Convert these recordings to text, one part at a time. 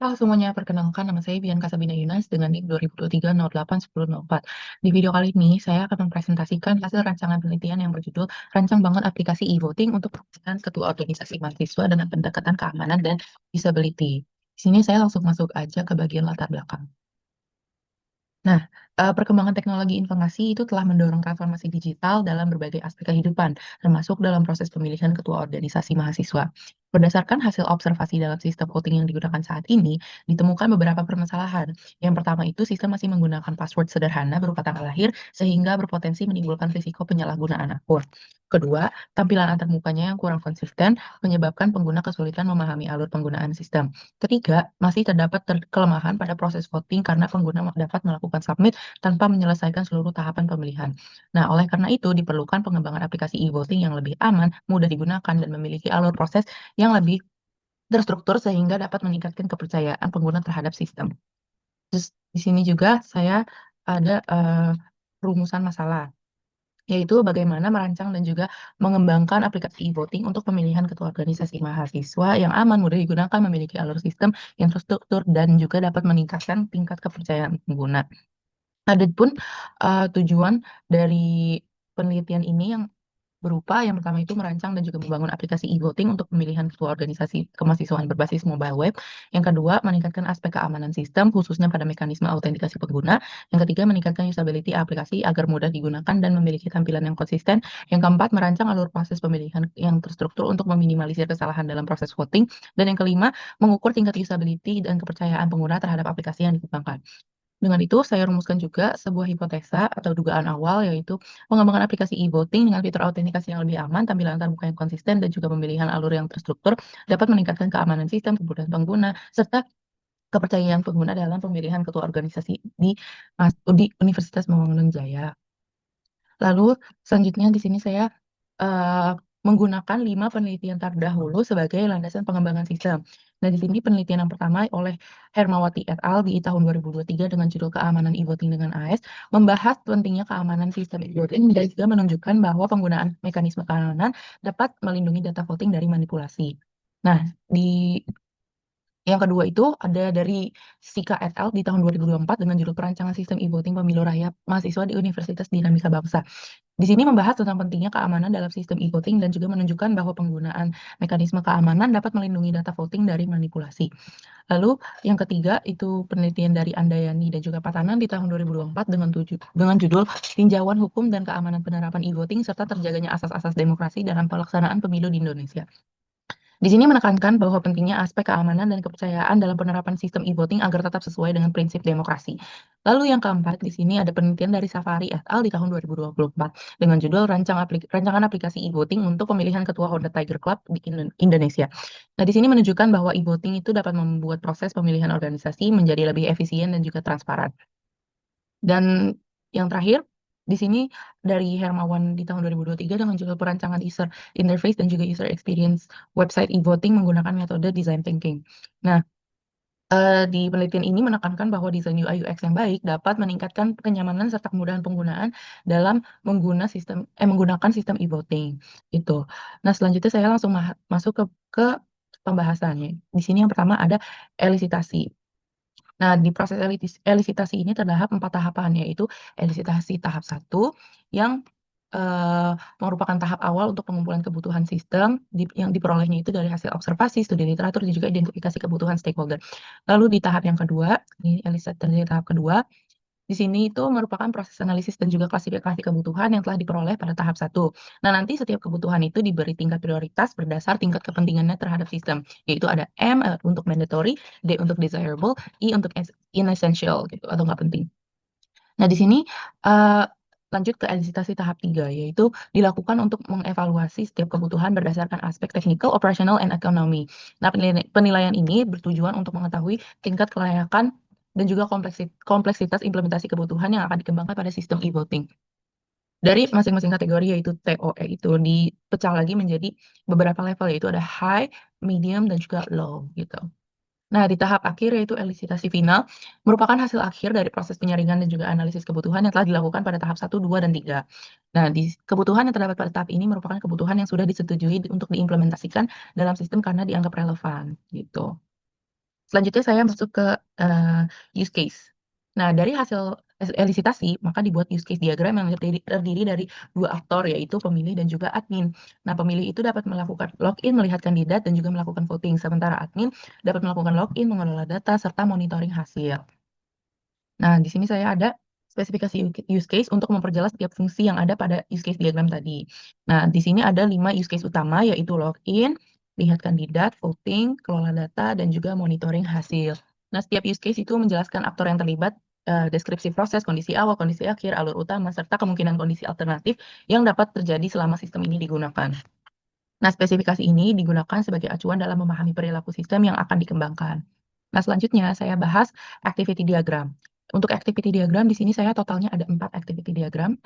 Halo semuanya, perkenalkan nama saya Bianca Sabina Yunas dengan NIM 2023 08 10 04. Di video kali ini, saya akan mempresentasikan hasil rancangan penelitian yang berjudul Rancang Bangun Aplikasi e-voting untuk Pemilihan Ketua Organisasi Mahasiswa dengan Pendekatan Keamanan dan Disability. Di sini saya langsung masuk aja ke bagian latar belakang. Nah, perkembangan teknologi informasi itu telah mendorong transformasi digital dalam berbagai aspek kehidupan, termasuk dalam proses pemilihan ketua organisasi mahasiswa. Berdasarkan hasil observasi dalam sistem voting yang digunakan saat ini, ditemukan beberapa permasalahan. Yang pertama itu sistem masih menggunakan password sederhana berupa tanggal lahir, sehingga berpotensi menimbulkan risiko penyalahgunaan akun. Kedua, tampilan antarmukanya yang kurang konsisten menyebabkan pengguna kesulitan memahami alur penggunaan sistem. Ketiga, masih terdapat kelemahan pada proses voting karena pengguna dapat melakukan submit tanpa menyelesaikan seluruh tahapan pemilihan. Nah, oleh karena itu diperlukan pengembangan aplikasi e-voting yang lebih aman, mudah digunakan, dan memiliki alur proses yang lebih terstruktur sehingga dapat meningkatkan kepercayaan pengguna terhadap sistem. Terus di sini juga saya ada rumusan masalah, yaitu bagaimana merancang dan juga mengembangkan aplikasi e-voting untuk pemilihan ketua organisasi mahasiswa yang aman, mudah digunakan, memiliki alur sistem yang terstruktur, dan juga dapat meningkatkan tingkat kepercayaan pengguna. Adapun tujuan dari penelitian ini yang berupa yang pertama itu merancang dan juga membangun aplikasi e-voting untuk pemilihan ketua organisasi kemahasiswaan berbasis mobile web. Yang kedua, meningkatkan aspek keamanan sistem, khususnya pada mekanisme autentikasi pengguna. Yang ketiga, meningkatkan usability aplikasi agar mudah digunakan dan memiliki tampilan yang konsisten. Yang keempat, merancang alur proses pemilihan yang terstruktur untuk meminimalisir kesalahan dalam proses voting. Dan yang kelima, mengukur tingkat usability dan kepercayaan pengguna terhadap aplikasi yang dikembangkan. Dengan itu, saya rumuskan juga sebuah hipotesa atau dugaan awal, yaitu pengembangan aplikasi e-voting dengan fitur autentikasi yang lebih aman, tampilan antarmuka yang konsisten, dan juga pemilihan alur yang terstruktur dapat meningkatkan keamanan sistem, kemudahan pengguna, serta kepercayaan pengguna dalam pemilihan ketua organisasi di Universitas Membangun Jaya. Lalu selanjutnya di sini saya menggunakan 5 penelitian terdahulu sebagai landasan pengembangan sistem. Nah, di sini penelitian yang pertama oleh Hermawati et al. Di tahun 2023 dengan judul Keamanan e-voting dengan AS, membahas pentingnya keamanan sistem e-voting dan juga menunjukkan bahwa penggunaan mekanisme keamanan dapat melindungi data voting dari manipulasi. Nah, di yang kedua itu ada dari Sika et al. Di tahun 2024 dengan judul Perancangan Sistem e-voting Pemilu Raya Mahasiswa di Universitas Dinamika Bangsa. Di sini membahas tentang pentingnya keamanan dalam sistem e-voting dan juga menunjukkan bahwa penggunaan mekanisme keamanan dapat melindungi data voting dari manipulasi. Lalu yang ketiga itu penelitian dari Andayani dan juga Patanan di tahun 2024 dengan judul Tinjauan Hukum dan Keamanan Penerapan e-voting serta Terjaganya Asas-asas Demokrasi dalam Pelaksanaan Pemilu di Indonesia. Di sini menekankan bahwa pentingnya aspek keamanan dan kepercayaan dalam penerapan sistem e-voting agar tetap sesuai dengan prinsip demokrasi. Lalu yang keempat, di sini ada penelitian dari Safari et al. Di tahun 2024 dengan judul Rancangan Aplikasi e-voting untuk Pemilihan Ketua Honda Tiger Club di Indonesia. Nah, di sini menunjukkan bahwa e-voting itu dapat membuat proses pemilihan organisasi menjadi lebih efisien dan juga transparan. Dan yang terakhir, di sini dari Hermawan di tahun 2023 dengan judul Perancangan User Interface dan juga User Experience Website e-voting menggunakan metode Design Thinking. Nah, di penelitian ini menekankan bahwa desain UI UX yang baik dapat meningkatkan kenyamanan serta kemudahan penggunaan dalam menggunakan sistem e-voting, gitu. Nah, selanjutnya saya langsung masuk ke pembahasannya. Di sini yang pertama ada elisitasi. Nah, di proses elisitasi ini terdapat 4 tahapan, yaitu elisitasi tahap 1 yang merupakan tahap awal untuk pengumpulan kebutuhan sistem yang diperolehnya itu dari hasil observasi, studi literatur, dan juga identifikasi kebutuhan stakeholder. Lalu di tahap yang kedua, ini elisitasi tahap kedua, di sini itu merupakan proses analisis dan juga klasifikasi kebutuhan yang telah diperoleh pada tahap 1. Nah, nanti setiap kebutuhan itu diberi tingkat prioritas berdasar tingkat kepentingannya terhadap sistem, yaitu ada M untuk mandatory, D untuk desirable, I untuk inessential gitu atau nggak penting. Nah, di sini lanjut ke elisitasi tahap 3, yaitu dilakukan untuk mengevaluasi setiap kebutuhan berdasarkan aspek technical, operational, and economy. Nah, penilaian ini bertujuan untuk mengetahui tingkat kelayakan dan juga kompleksitas implementasi kebutuhan yang akan dikembangkan pada sistem e-voting. Dari masing-masing kategori yaitu TOE itu dipecah lagi menjadi beberapa level, yaitu ada high, medium, dan juga low gitu. Nah, di tahap akhir yaitu elisitasi final, merupakan hasil akhir dari proses penyaringan dan juga analisis kebutuhan yang telah dilakukan pada tahap 1, 2, dan 3. Nah, kebutuhan yang terdapat pada tahap ini merupakan kebutuhan yang sudah disetujui untuk diimplementasikan dalam sistem karena dianggap relevan gitu. Selanjutnya saya masuk ke, use case. Nah, dari hasil elisitasi, maka dibuat use case diagram yang terdiri dari 2 aktor, yaitu pemilih dan juga admin. Nah, pemilih itu dapat melakukan login, melihat kandidat, dan juga melakukan voting, sementara admin dapat melakukan login, mengelola data, serta monitoring hasil. Nah, di sini saya ada spesifikasi use case untuk memperjelas tiap fungsi yang ada pada use case diagram tadi. Nah, di sini ada 5 use case utama, yaitu login, lihat kandidat, voting, kelola data, dan juga monitoring hasil. Nah, setiap use case itu menjelaskan aktor yang terlibat, deskripsi proses, kondisi awal, kondisi akhir, alur utama, serta kemungkinan kondisi alternatif yang dapat terjadi selama sistem ini digunakan. Nah, spesifikasi ini digunakan sebagai acuan dalam memahami perilaku sistem yang akan dikembangkan. Nah, selanjutnya saya bahas activity diagram. Untuk activity diagram di sini saya totalnya ada 4 activity diagram,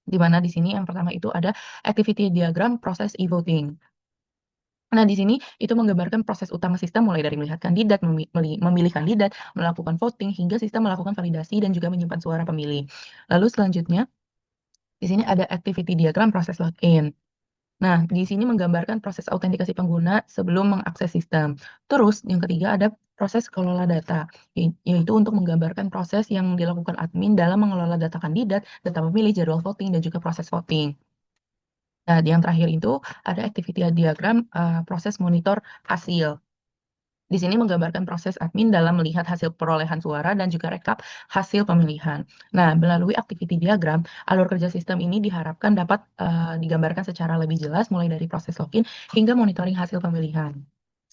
di mana di sini yang pertama itu ada activity diagram proses e-voting. Nah, di sini itu menggambarkan proses utama sistem mulai dari melihat kandidat, memilih kandidat, melakukan voting, hingga sistem melakukan validasi dan juga menyimpan suara pemilih. Lalu selanjutnya, di sini ada activity diagram proses login. Nah, di sini menggambarkan proses autentikasi pengguna sebelum mengakses sistem. Terus, yang ketiga ada proses kelola data, yaitu untuk menggambarkan proses yang dilakukan admin dalam mengelola data kandidat, data pemilih, jadwal voting, dan juga proses voting. Nah, yang terakhir itu ada activity diagram proses monitor hasil. Di sini menggambarkan proses admin dalam melihat hasil perolehan suara dan juga rekap hasil pemilihan. Nah, melalui activity diagram, alur kerja sistem ini diharapkan dapat digambarkan secara lebih jelas mulai dari proses login hingga monitoring hasil pemilihan.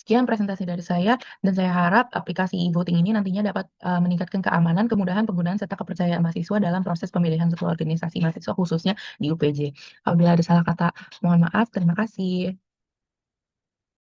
Sekian presentasi dari saya, dan saya harap aplikasi e-voting ini nantinya dapat meningkatkan keamanan, kemudahan penggunaan, serta kepercayaan mahasiswa dalam proses pemilihan ketua organisasi mahasiswa khususnya di UPJ. Apabila ada salah kata, mohon maaf. Terima kasih.